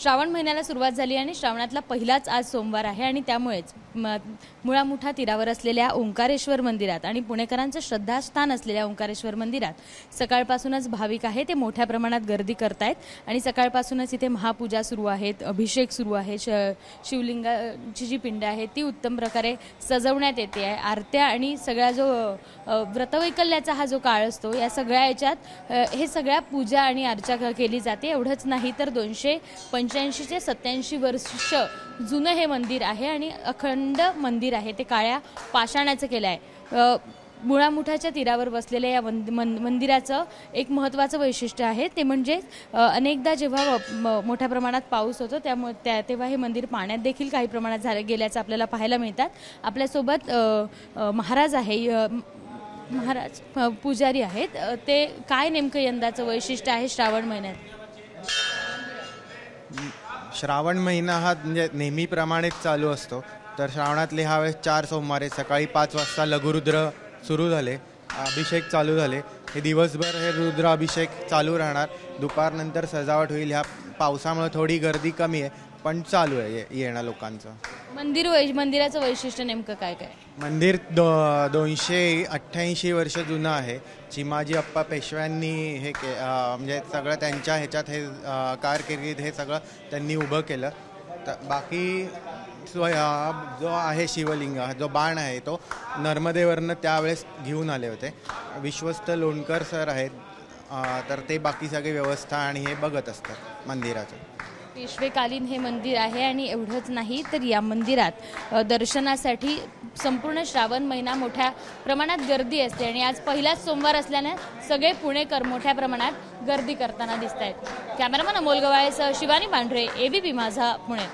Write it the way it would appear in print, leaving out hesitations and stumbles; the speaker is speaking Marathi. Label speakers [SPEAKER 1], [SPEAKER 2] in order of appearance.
[SPEAKER 1] श्रावण महिन्याला सुरुवात झाली आणि श्रावणातला पहिलाच आज सोमवार आहे आणि त्यामुळेच मुळामुठा तीरावर असलेल्या ओंकारेश्वर मंदिरात आणि पुणेकरांचं श्रद्धास्थान असलेल्या ओंकारेश्वर मंदिरात सकाळपासूनच भाविक आहे ते मोठ्या प्रमाणात गर्दी करतायत आणि सकाळपासूनच इथे महापूजा सुरू आहेत, अभिषेक सुरू आहे, शिवलिंगाची जी पिंड आहे ती उत्तम प्रकारे सजवण्यात येते आहे। आरत्या आणि सगळा जो व्रतवैकल्याचा हा जो काळ असतो या सगळ्या याच्यात हे सगळ्या पूजा आणि अर्चा केली जाते। एवढंच नाही तर 285 ते 87 वर्ष जुनं हे मंदिर आहे आणि अखंड मंदिर आहे, ते काळ्या पाषाणाचं केलं आहे। मुळामुठाच्या तीरावर बसलेल्या या मंदिराचं एक महत्त्वाचं वैशिष्ट्य आहे ते म्हणजे अनेकदा जेव्हा मोठ्या प्रमाणात पाऊस होतो त्यामुळे तेव्हा हे मंदिर पाण्यात देखील काही प्रमाणात गेल्याचं आपल्याला पाहायला मिळतात। आपल्यासोबत महाराज आहे, महाराज पुजारी आहेत, ते काय नेमकं यंदाचं वैशिष्ट्य आहे श्रावण महिन्यात?
[SPEAKER 2] श्रावण महिना हा म्हणजे नेहमीप्रमाणेच चालू असतो, तर श्रावणातले ह्या वेळेस 4 सोमवार सकाळी 5 वाजता लघुरुद्र सुरू झाले, अभिषेक चालू झाले। हे दिवसभर हे रुद्र अभिषेक चालू राहणार। दुपारनंतर सजावट होईल। ह्या पावसामुळे थोडी गर्दी कमी आहे पण चालू आहे येणं लोकांचं।
[SPEAKER 1] मंदिराचं वैशिष्ट्य नेमकं काय काय?
[SPEAKER 2] मंदिर 288 वर्ष जुनं आहे। चिमाजी अप्पा पेशव्यांनी हे म्हणजे सगळं त्यांच्या ह्याच्यात हे कारकिर्दीत हे सगळं त्यांनी उभं केलं। तर बाकी जो आहे शिवलिंग, जो बाण आहे तो नर्मदेवरनं त्यावेळेस घेऊन आले होते। विश्वस्त लोणकर सर आहेत, तर ते बाकी सगळी व्यवस्था आणि हे बघत असतात मंदिराचं।
[SPEAKER 1] पेशवेकालीन हे मंदिर आहे आणि एवढंच नाही तर या मंदिरात दर्शनासाठी संपूर्ण श्रावण महिना मोठ्या प्रमाणात गर्दी असते आणि आज पहिलाच सोमवार असल्याने सगळे पुणेकर मोठ्या प्रमाणात गर्दी करताना दिसत आहेत। कॅमेरामन अमोल गवाळेसह शिवानी पांढरे, ABP माझा, पुणे।